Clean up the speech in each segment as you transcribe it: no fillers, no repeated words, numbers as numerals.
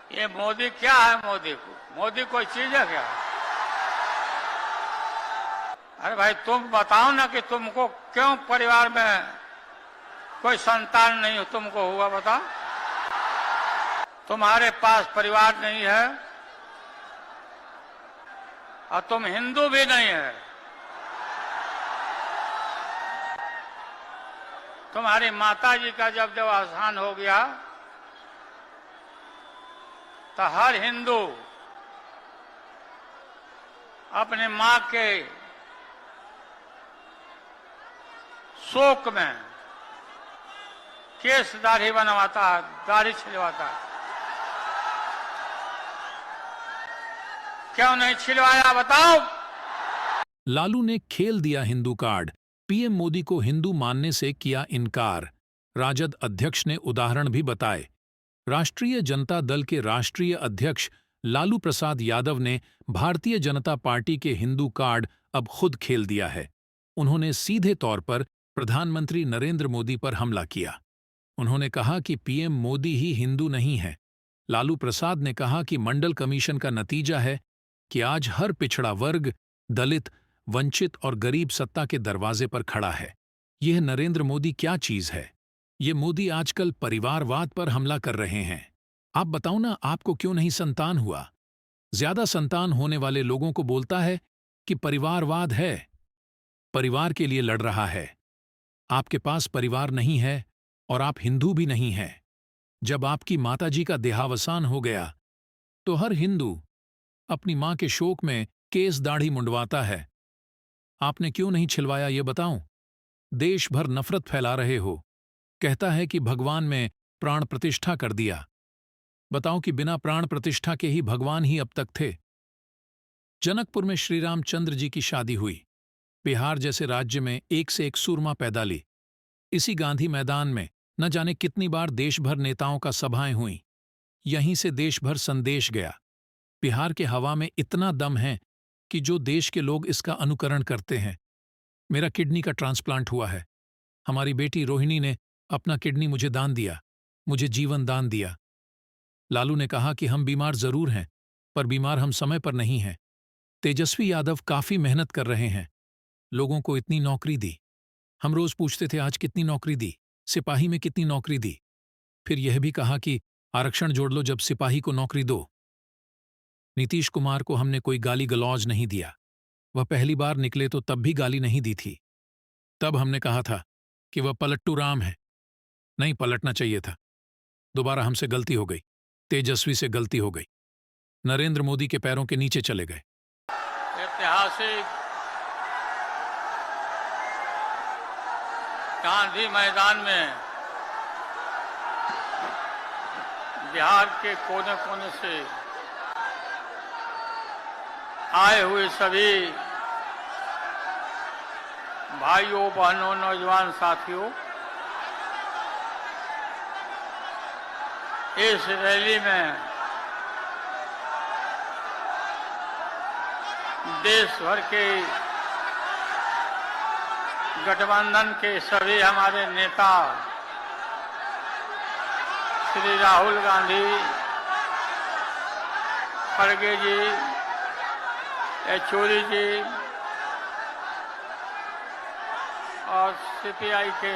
ये मोदी क्या है? मोदी कोई चीज है क्या? अरे भाई तुम बताओ ना कि तुमको क्यों परिवार में कोई संतान नहीं तुमको हुआ, बताओ। तुम्हारे पास परिवार नहीं है और तुम हिंदू भी नहीं है। तुम्हारी माता जी का जब देहावसान हो गया तो हर हिंदू अपने मां के शोक में केस दाढ़ी बनवाता है, दाढ़ी छिलवाता है। क्यों नहीं छिलवाया, बताओ। लालू ने खेल दिया हिंदू कार्ड। पीएम मोदी को हिंदू मानने से किया इनकार। राजद अध्यक्ष ने उदाहरण भी बताए। राष्ट्रीय जनता दल के राष्ट्रीय अध्यक्ष लालू प्रसाद यादव ने भारतीय जनता पार्टी के हिंदू कार्ड अब खुद खेल दिया है। उन्होंने सीधे तौर पर प्रधानमंत्री नरेंद्र मोदी पर हमला किया। उन्होंने कहा कि पीएम मोदी ही हिंदू नहीं है। लालू प्रसाद ने कहा कि मंडल कमीशन का नतीजा है कि आज हर पिछड़ा वर्ग, दलित, वंचित और गरीब सत्ता के दरवाजे पर खड़ा है। यह नरेंद्र मोदी क्या चीज है? ये मोदी आजकल परिवारवाद पर हमला कर रहे हैं। आप बताओ ना, आपको क्यों नहीं संतान हुआ? ज्यादा संतान होने वाले लोगों को बोलता है कि परिवारवाद है, परिवार के लिए लड़ रहा है। आपके पास परिवार नहीं है और आप हिंदू भी नहीं हैं। जब आपकी माताजी का देहावसान हो गया तो हर हिंदू अपनी मां के शोक में केस दाढ़ी मुंडवाता है। आपने क्यों नहीं छिलवाया, ये बताऊं? देश भर नफरत फैला रहे हो। कहता है कि भगवान में प्राण प्रतिष्ठा कर दिया। बताओ कि बिना प्राण प्रतिष्ठा के ही भगवान ही अब तक थे। जनकपुर में श्री रामचंद्र जी की शादी हुई। बिहार जैसे राज्य में एक से एक सूरमा पैदा ली। इसी गांधी मैदान में न जाने कितनी बार देश भर नेताओं का सभाएं हुईं। यहीं से देश भर संदेश गया। बिहार के हवा में इतना दम है कि जो देश के लोग इसका अनुकरण करते हैं। मेरा किडनी का ट्रांसप्लांट हुआ है। हमारी बेटी रोहिणी ने अपना किडनी मुझे दान दिया, मुझे जीवन दान दिया। लालू ने कहा कि हम बीमार जरूर हैं, पर बीमार हम समय पर नहीं हैं। तेजस्वी यादव काफी मेहनत कर रहे हैं, लोगों को इतनी नौकरी दी। हम रोज पूछते थे आज कितनी नौकरी दी, सिपाही में कितनी नौकरी दी। फिर यह भी कहा कि आरक्षण जोड़ लो जब सिपाही को नौकरी दो। नीतीश कुमार को हमने कोई गाली गलौज नहीं दिया। वह पहली बार निकले तो तब भी गाली नहीं दी थी। तब हमने कहा था कि वह पलट्टू राम है, नहीं पलटना चाहिए था। दोबारा हमसे गलती हो गई, तेजस्वी से गलती हो गई। नरेंद्र मोदी के पैरों के नीचे चले गए। ऐतिहासिक गांधी मैदान में बिहार के कोने कोने से आए हुए सभी भाइयों, बहनों, नौजवान साथियों, इस रैली में देश भर के गठबंधन के सभी हमारे नेता, श्री राहुल गांधी, खड़गे जी, येचुरी जी और सीपीआई के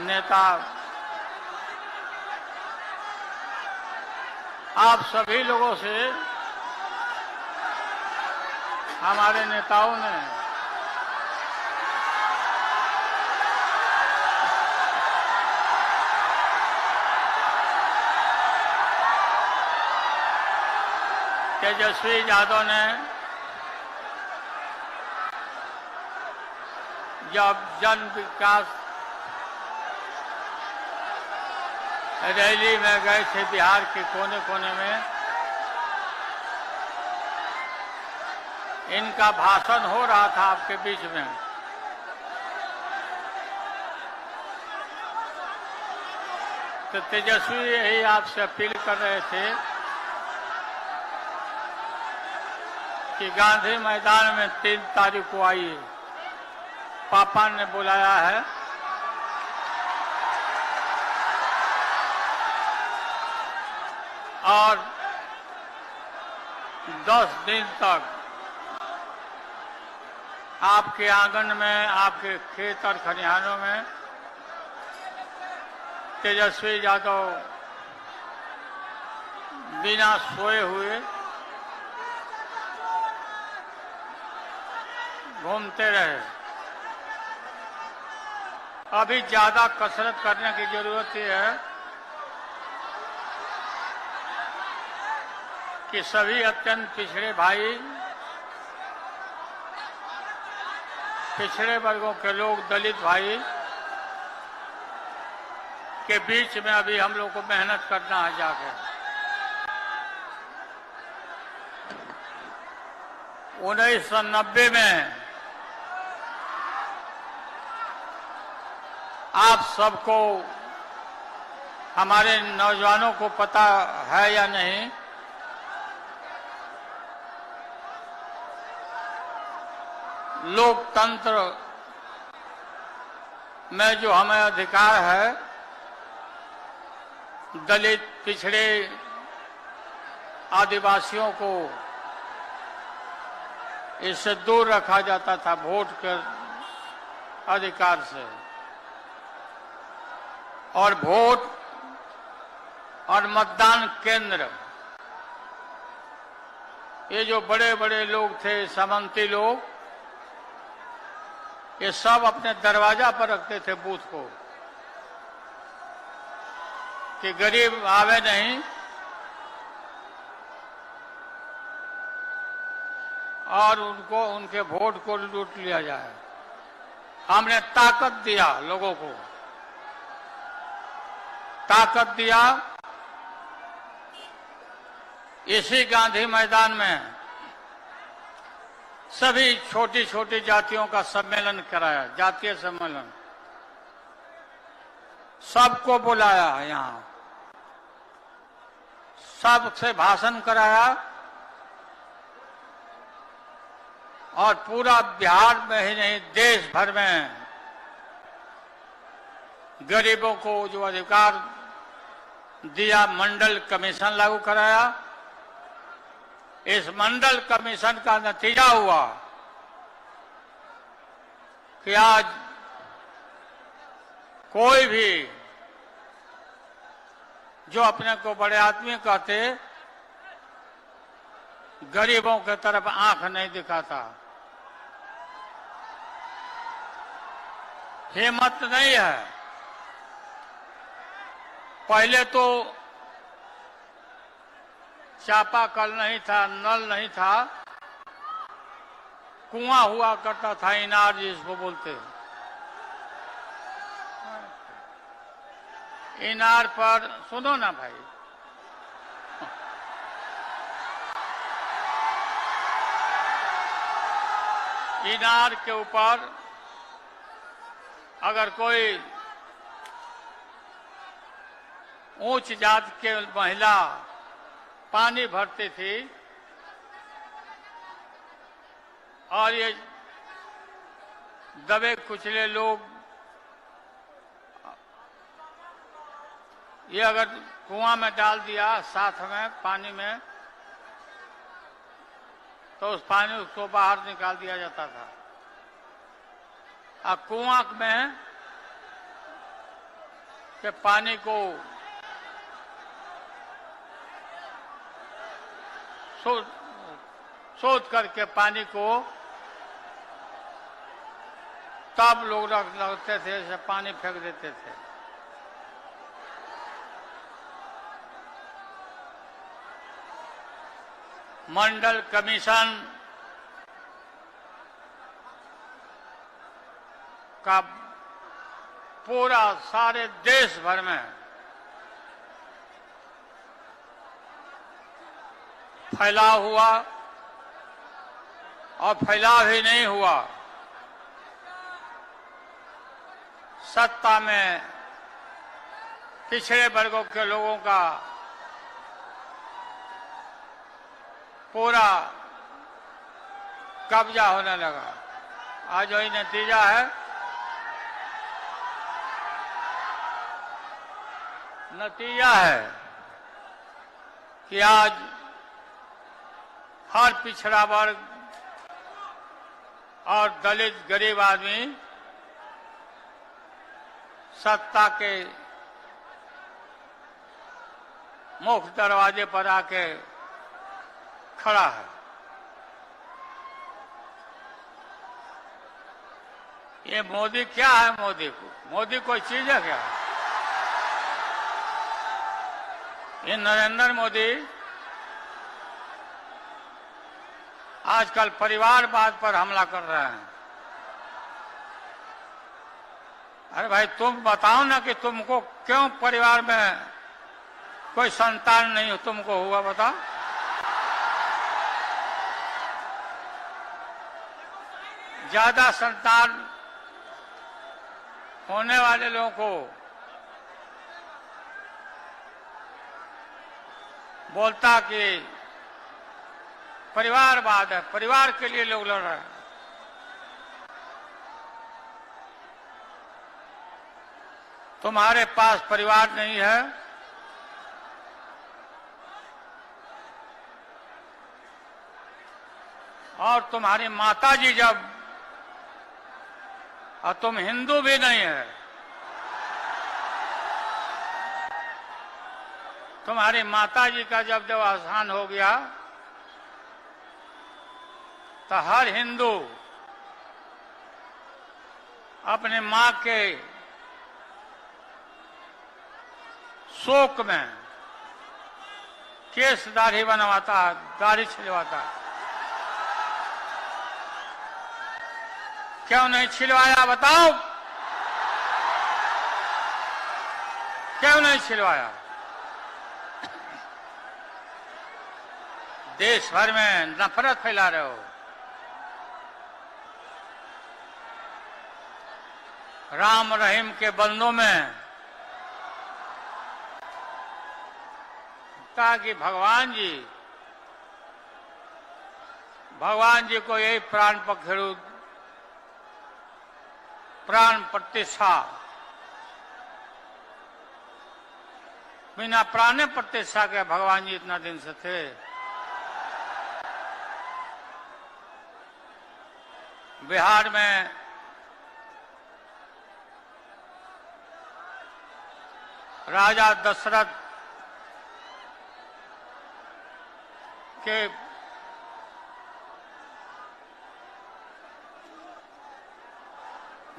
नेता, आप सभी लोगों से हमारे नेताओं ने तेजस्वी यादव ने जब जन विकास रैली में गए थे बिहार के कोने कोने में, इनका भाषण हो रहा था आपके बीच में, तो तेजस्वी यही आपसे अपील कर रहे थे कि गांधी मैदान में 3 तारीख को आइए, पापा ने बुलाया है। और 10 दिन तक आपके आंगन में, आपके खेत और खलिहानों में तेजस्वी यादव बिना सोए हुए घूमते रहे। अभी ज्यादा कसरत करने की जरूरत है कि सभी अत्यंत पिछड़े भाई, पिछड़े वर्गों के लोग, दलित भाई के बीच में अभी हम लोग को मेहनत करना है जाके। 1990 में आप सबको, हमारे नौजवानों को पता है या नहीं, लोकतंत्र में जो हमें अधिकार है, दलित, पिछड़े, आदिवासियों को इससे दूर रखा जाता था वोट के अधिकार से। और वोट और मतदान केंद्र, ये जो बड़े बड़े लोग थे, सामंती लोग, ये सब अपने दरवाजा पर रखते थे बूथ को कि गरीब आवे नहीं और उनको, उनके वोट को लूट लिया जाए। हमने ताकत दिया लोगों को, ताकत दिया। इसी गांधी मैदान में सभी छोटी छोटी जातियों का सम्मेलन कराया, जातीय सम्मेलन, सबको बुलाया, यहाँ सबसे भाषण कराया और पूरा बिहार में ही नहीं, देश भर में गरीबों को जो अधिकार दिया, मंडल कमीशन लागू कराया। इस मंडल कमीशन का नतीजा हुआ कि आज कोई भी जो अपने को बड़े आदमी कहते, गरीबों की तरफ आंख नहीं दिखाता, हिम्मत नहीं है। पहले तो चापाकल नहीं था, नल नहीं था, कुआं हुआ करता था, इनार जिसको बोलते। इनार पर, सुनो ना भाई, इनार के ऊपर अगर कोई उच्च जात के महिला पानी भरती थी और ये दबे कुचले लोग ये अगर कुआं में डाल दिया साथ में पानी में, तो उस पानी उसको बाहर निकाल दिया जाता था। अब कुआं में के पानी को शोध करके पानी को तब लोग लगते थे, जैसे पानी फेंक देते थे। मंडल कमीशन का पूरा सारे देश भर में फैलाव हुआ और फैलाव ही नहीं हुआ, सत्ता में पिछड़े वर्गों के लोगों का पूरा कब्जा होने लगा। आज वही नतीजा है। नतीजा है कि आज हर पिछड़ा वर्ग और दलित गरीब आदमी सत्ता के मुख्य दरवाजे पर आके खड़ा है। ये मोदी क्या है? मोदी कोई चीज है क्या? ये नरेंद्र मोदी आजकल परिवारवाद पर हमला कर रहे हैं। अरे भाई तुम बताओ ना कि तुमको क्यों परिवार में कोई संतान नहीं हो, तुमको हुआ बताओ। ज्यादा संतान होने वाले लोगों को बोलता कि परिवारवाद है, परिवार के लिए लोग लड़ रहे हैं। तुम्हारे पास परिवार नहीं है, और तुम्हारी माताजी जब, और तुम हिंदू भी नहीं है, तुम्हारी माताजी का जब देहावसान हो गया तो हर हिंदू अपने मां के शोक में केस दाढ़ी बनवाता है, दाढ़ी छिलवाता है। क्यों नहीं छिलवाया बताओ? क्यों नहीं छिलवाया? देश भर में नफरत फैला रहे हो। राम रहीम के बंदों में कहा कि भगवान जी को यही प्राण पखेरु, प्राण प्रतिष्ठा, बिना प्राण प्रतिष्ठा के भगवान जी इतना दिन से थे। बिहार में राजा दशरथ के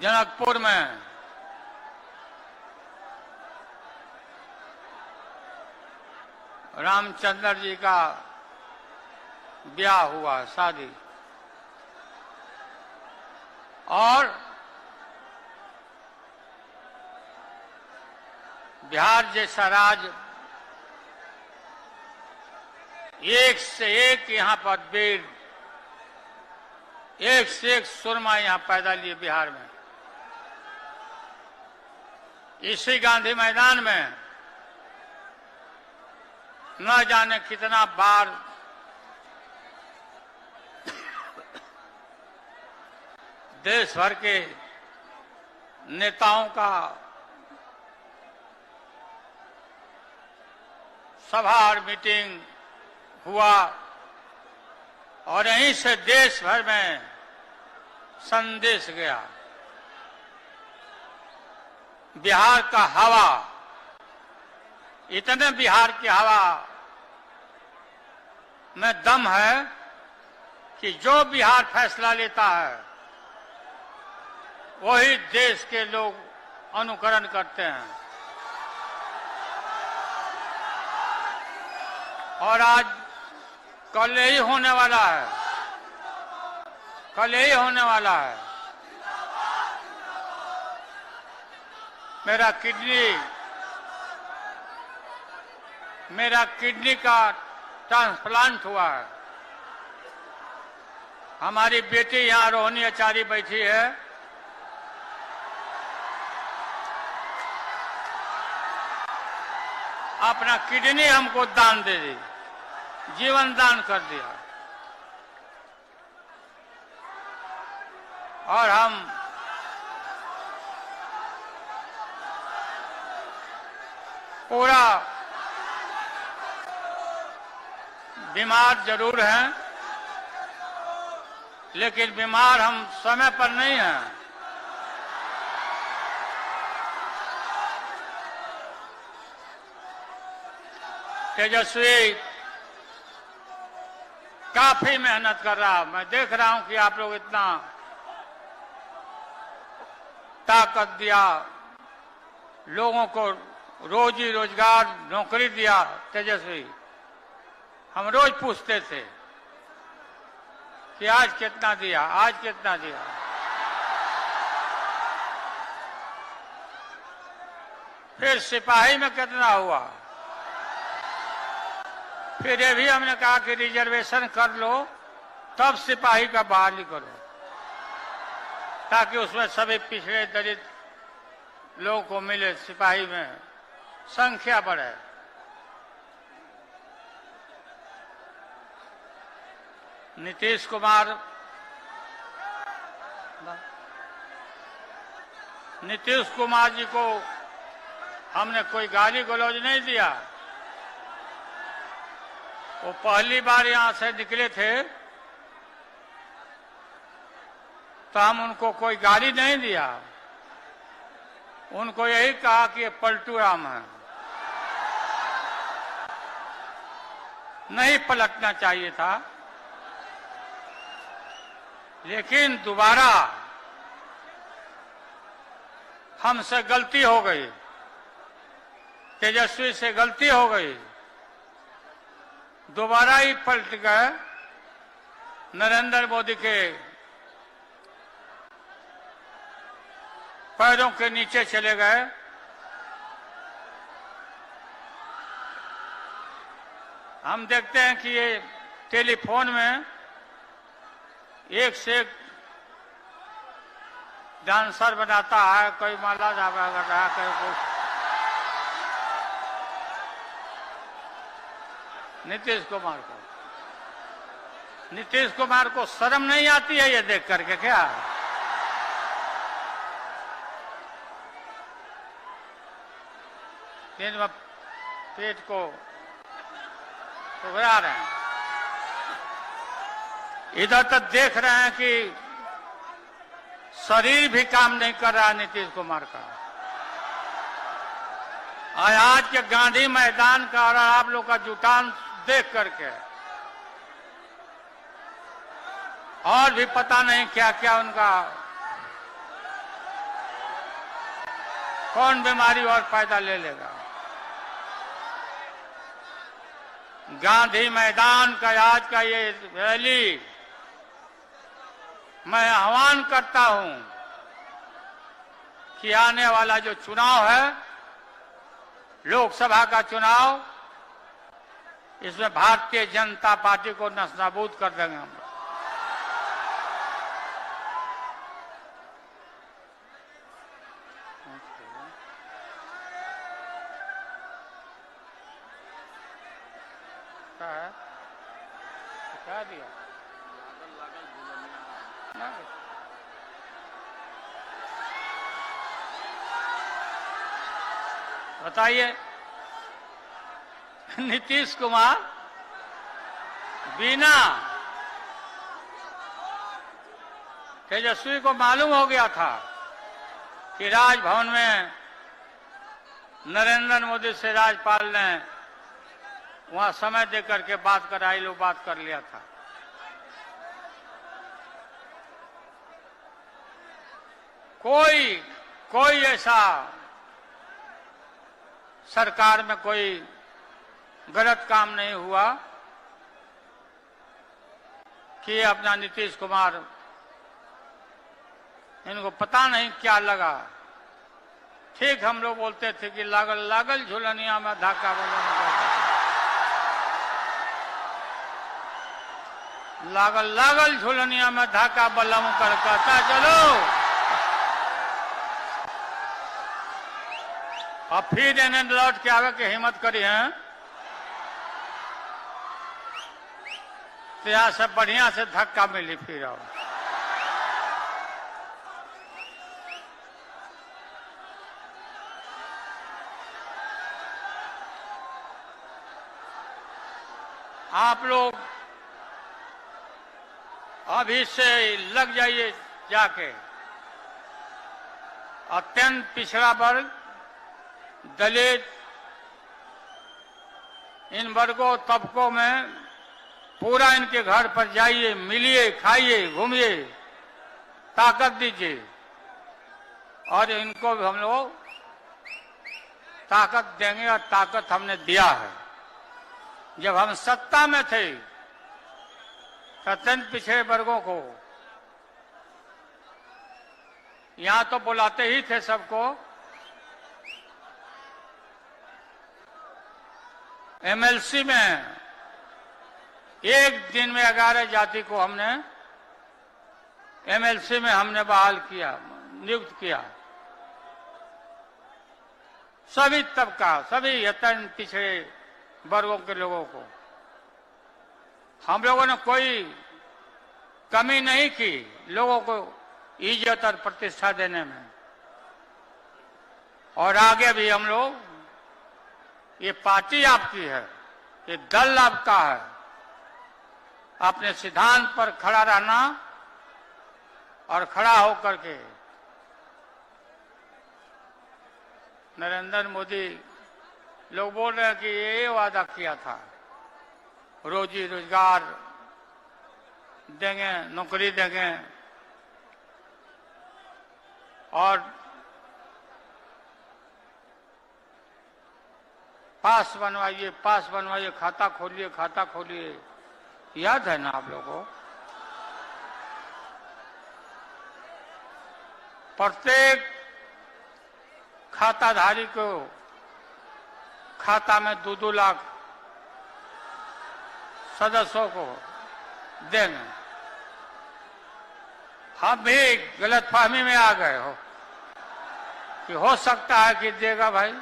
जनकपुर में रामचंद्र जी का ब्याह हुआ, शादी, और बिहार जैसा राज्य एक से एक यहाँ पर वीर, एक से एक सुरमा यहाँ पैदा लिए बिहार में। इसी गांधी मैदान में न जाने कितना बार देश भर के नेताओं का सभा और मीटिंग हुआ, और यहीं से देश भर में संदेश गया। बिहार का हवा, इतने बिहार की हवा में दम है कि जो बिहार फैसला लेता है वही देश के लोग अनुकरण करते हैं। और आज कल यही होने वाला है, कल यही होने वाला है। मेरा किडनी का ट्रांसप्लांट हुआ है। हमारी बेटी यहाँ रोहिणी आचार्य बैठी है, अपना किडनी हमको दान दे दी, जीवन दान कर दिया। और हम बीमार जरूर हैं, लेकिन बीमार हम समय पर नहीं हैं। तेजस्वी काफी मेहनत कर रहा। मैं देख रहा हूं कि आप लोग इतना ताकत दिया, लोगों को रोजी रोजगार नौकरी दिया। तेजस्वी, हम रोज पूछते थे कि आज कितना दिया, आज कितना दिया। फिर सिपाही में कितना हुआ, फिर ये भी हमने कहा कि रिजर्वेशन कर लो, तब सिपाही का बहाली करो, ताकि उसमें सभी पिछड़े दलित लोगों को मिले, सिपाही में संख्या बढ़े। नीतीश कुमार जी को हमने कोई गाली गलौज नहीं दिया। वो पहली बार यहां से निकले थे तो हम उनको कोई गाली नहीं दिया, उनको यही कहा कि ये पलटू राम है, नहीं पलटना चाहिए था। लेकिन दोबारा हमसे गलती हो गई, तेजस्वी से गलती हो गई, दोबारा ही पलट गए, नरेंद्र मोदी के पैरों के नीचे चले गए। हम देखते हैं कि ये टेलीफोन में एक से एक डांसर बनाता है, कोई माला जावा कर रहा है, कोई कुछ। नीतीश कुमार को शर्म नहीं आती है ये देख करके क्या? दिन में पेट को उभरा रहे हैं, इधर तक देख रहे हैं कि शरीर भी काम नहीं कर रहा नीतीश कुमार का। आज के गांधी मैदान का और आप लोग का जुटान देख करके और भी पता नहीं क्या क्या उनका कौन बीमारी और पैदा ले लेगा। गांधी मैदान का आज का ये रैली मैं आह्वान करता हूं कि आने वाला जो चुनाव है, लोकसभा का चुनाव, इसमें भारतीय जनता पार्टी को नस्तानाबूद कर देंगे हम। क्या दिया? बताइए, नीतीश कुमार बिना तेजस्वी को मालूम हो गया था कि राजभवन में नरेंद्र मोदी से राज्यपाल ने वहां समय देकर के बात कराई, लो बात कर लिया था। कोई ऐसा सरकार में कोई गलत काम नहीं हुआ कि अपना नीतीश कुमार, इनको पता नहीं क्या लगा। ठीक हम लोग बोलते थे कि लागल झुलनिया में धाका बजाना, लागल झुलनिया में धाका बलम कर कहता चलो। अब फिर इन्हें लौट के आवे के हिम्मत करी है तो यहाँ से बढ़िया से धक्का मिली फिर। आओ आप लोग अभी से लग जाइए जाके। अत्यंत पिछड़ा वर्ग, दलित, इन वर्गों तबकों में पूरा इनके घर पर जाइए, मिलिए, खाइए, घूमिए, ताकत दीजिए। और इनको भी हम लोग ताकत देंगे, और ताकत हमने दिया है। जब हम सत्ता में थे, अत्यंत पिछड़े वर्गों को यहां तो बुलाते ही थे सबको। एमएलसी में एक दिन में 11 जाति को हमने एमएलसी में हमने बहाल किया, नियुक्त किया। सभी तबका, सभी अत्यंत पिछड़े वर्गों के लोगों को हम लोगों ने कोई कमी नहीं की लोगों को इज्जत और प्रतिष्ठा देने में। और आगे भी हम लोग, ये पार्टी आपकी है, ये दल आपका है। अपने सिद्धांत पर खड़ा रहना और खड़ा होकर के नरेंद्र मोदी लोग बोल रहे हैं कि ये वादा किया था, रोजी रोजगार देंगे, नौकरी देंगे, और पास बनवाइए, पास बनवाइए, खाता खोलिए, खाता खोलिए। याद है ना आप लोगों को? प्रत्येक खाताधारी को खाता में 2-2 लाख सदस्यों को देंगे। हम भी गलतफहमी में आ गए हो कि हो सकता है कि देगा भाई।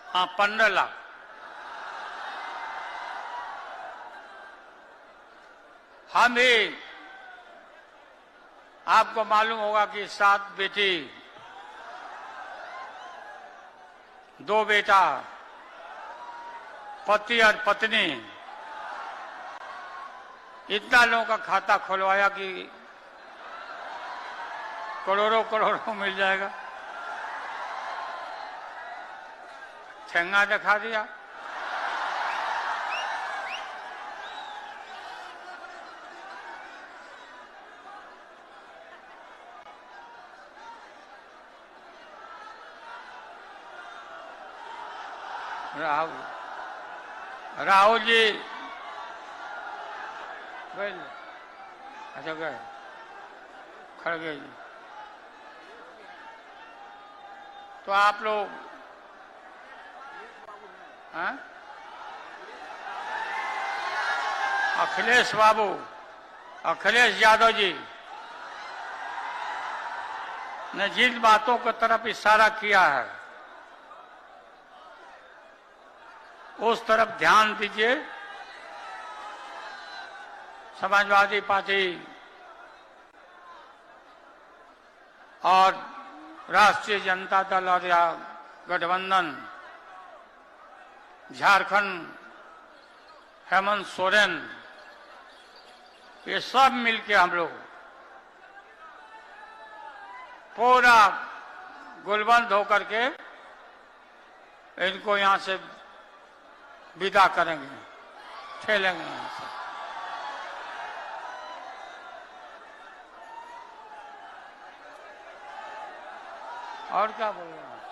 हाँ, 15 लाख। हम भी, आपको मालूम होगा कि 7 बेटी, 2 बेटा, पति और पत्नी, इतना लोगों का खाता खुलवाया कि करोड़ों करोड़ों मिल जाएगा। ठेंगा दिखा दिया। राहुल जी गए? अच्छा गए, खड़गे जी। तो आप लोग, हाँ? अखिलेश बाबू, अखिलेश यादव जी ने जिन बातों की तरफ इशारा किया है उस तरफ ध्यान दीजिए। समाजवादी पार्टी और राष्ट्रीय जनता दल और या गठबंधन, झारखंड, हेमंत सोरेन, ये सब मिलके हम लोग पूरा गुलबंद होकर के इनको यहां से विदा करेंगे, ठेलेंगे यहां से। और क्या बोल रहे हैं?